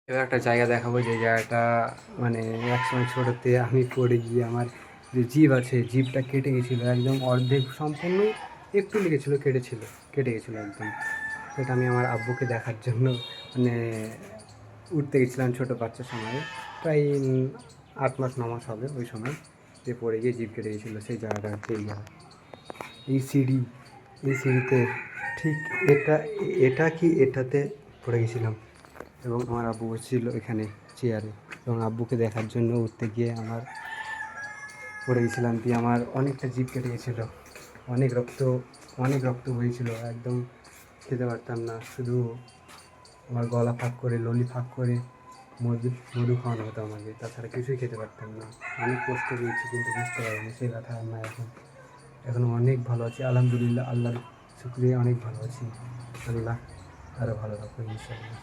এবার একটা জায়গা দেখাবো, যে জায়গাটা মানে একসময় ছোটোতে আমি পড়ে গিয়ে আমার যে জিভ আছে, জিভটা কেটে গেছিলো একদম অর্ধেক, সম্পূর্ণ একটু লেগেছিলো, কেটে গেছিলো একদম। সেটা আমি আমার আব্বুকে দেখার জন্য মানে উঠতে গেছিলাম ছোটো বাচ্চার সময়, প্রায় 8 মাস 9 মাস হবে ওই সময়, যে পড়ে গিয়ে জিভ কেটে গেছিলো। সেই জায়গাটা হচ্ছে এই জায়গা, এই সিঁড়ি, এই সিঁড়িতে ঠিক এটা এটা কি এটাতে পড়ে গেছিলাম। এবং আমার আব্বু বসেছিল এখানে চেয়ারে, এবং আব্বুকে দেখার জন্য উঠতে গিয়ে আমার পড়ে গেছিলাম, দিয়ে আমার অনেকটা জিভ কেটে গেছিলো, অনেক রক্ত, অনেক রক্ত বইছিল, একদম খেতে পারতাম না, শুধু আমার গলা ফাঁক করে, ললি ফাঁক করে মধু মধু খাওয়ানো হতো আমাকে, তাছাড়া কিছুই খেতে পারতাম না। অনেক কষ্ট পেয়েছি কিন্তু বুঝতে পারিনি, সেই ব্যথা আর না এখন। এখন অনেক ভালো আছি আলহামদুলিল্লাহ, আল্লাহর শুক্রিয়া, অনেক ভালো আছি। আল্লাহ আরও ভালো রাখো ইনশাআল্লাহ।